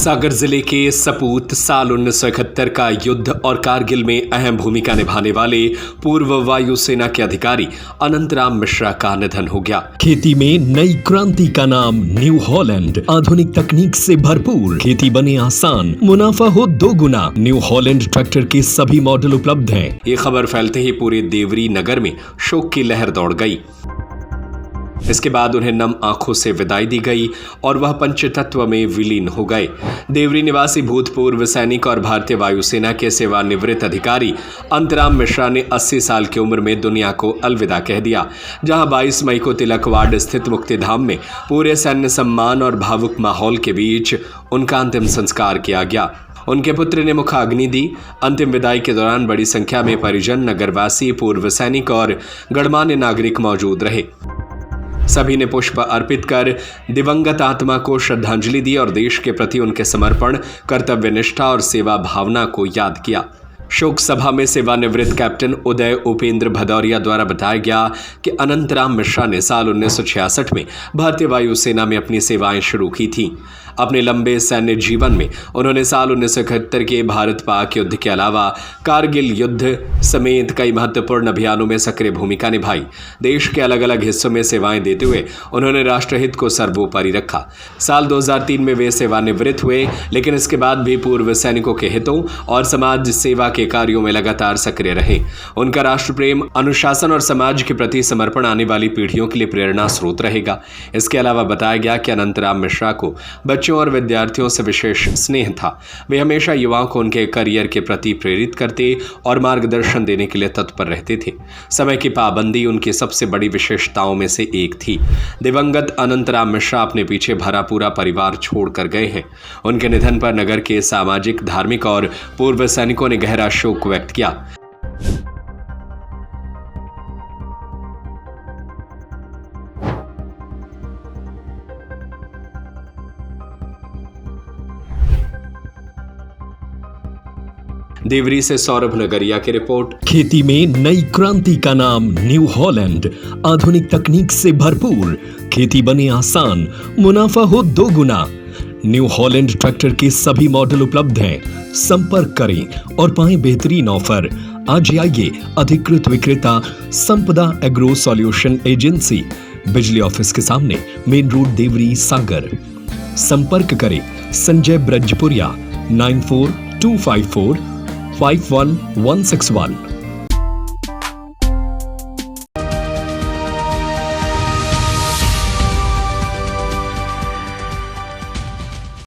सागर जिले के सपूत साल 1971 का युद्ध और कारगिल में अहम भूमिका निभाने वाले पूर्व वायुसेना के अधिकारी अनंतराम मिश्रा का निधन हो गया। खेती में नई क्रांति का नाम न्यू हॉलैंड, आधुनिक तकनीक से भरपूर, खेती बने आसान, मुनाफा हो 2 गुना। न्यू हॉलैंड ट्रैक्टर के सभी मॉडल उपलब्ध हैं। ये खबर फैलते ही पूरे देवरी नगर में शोक की लहर दौड़ गई। इसके बाद उन्हें नम आंखों से विदाई दी गई और वह पंचतत्व में विलीन हो गए। देवरी निवासी भूतपूर्व सैनिक और भारतीय वायुसेना के सेवानिवृत्त अधिकारी अंतराम मिश्रा ने 80 साल की उम्र में दुनिया को अलविदा कह दिया। जहां 22 मई को तिलक वार्ड स्थित मुक्तिधाम में पूरे सैन्य सम्मान और भावुक माहौल के बीच उनका अंतिम संस्कार किया गया। उनके पुत्र ने मुखाग्नि दी। अंतिम विदाई के दौरान बड़ी संख्या में परिजन, नगरवासी, पूर्व सैनिक और गणमान्य नागरिक मौजूद रहे। सभी ने पुष्प अर्पित कर दिवंगत आत्मा को श्रद्धांजलि दी और देश के प्रति उनके समर्पण, कर्तव्यनिष्ठा और सेवा भावना को याद किया। शोक सभा में सेवानिवृत्त कैप्टन उदय उपेंद्र भदौरिया द्वारा बताया गया कि अनंतराम मिश्रा ने साल 1966 में भारतीय वायुसेना में अपनी सेवाएं शुरू की थीं। अपने लंबे सैन्य जीवन में उन्होंने साल 1971 के भारत पाक युद्ध के अलावा कारगिल युद्ध समेत कई महत्वपूर्ण अभियानों में सक्रिय भूमिका निभाई। देश के अलग अलग हिस्सों में सेवाएं देते हुए उन्होंने राष्ट्रहित को सर्वोपरि रखा। साल 2003 में वे सेवानिवृत्त हुए, लेकिन इसके बाद भी पूर्व सैनिकों के हितों और समाज सेवा के कार्यों में लगातार सक्रिय रहे। उनका राष्ट्र प्रेम, अनुशासन और समाज के प्रति समर्पण आने वाली पीढ़ियों के लिए प्रेरणा स्रोत रहेगा। इसके अलावा बताया गया कि अनंतराम मिश्रा को बच्चों और विद्यार्थियों से विशेष स्नेह था। वे हमेशा युवाओं को उनके करियर के प्रति प्रेरित करते और मार्गदर्शन देने के लिए तत्पर रहते थे। समय की पाबंदी उनकी सबसे बड़ी विशेषताओं में से एक थी। दिवंगत अनंतराम मिश्रा अपने पीछे भरा पूरा परिवार छोड़कर गए हैं। उनके निधन पर नगर के सामाजिक, धार्मिक और पूर्व सैनिकों ने गहरा शोक व्यक्त किया। देवरी से सौरभ नगरिया की रिपोर्ट। खेती में नई क्रांति का नाम न्यू हॉलैंड, आधुनिक तकनीक से भरपूर, खेती बने आसान, मुनाफा हो 2 गुना। न्यू हॉलैंड ट्रैक्टर के सभी मॉडल उपलब्ध हैं। संपर्क करें और पाएं बेहतरीन ऑफर। आज आइए अधिकृत विक्रेता संपदा एग्रो सॉल्यूशन एजेंसी, बिजली ऑफिस के सामने, मेन रोड, देवरी, सागर। संपर्क करें संजय ब्रजपुरिया 9425451161।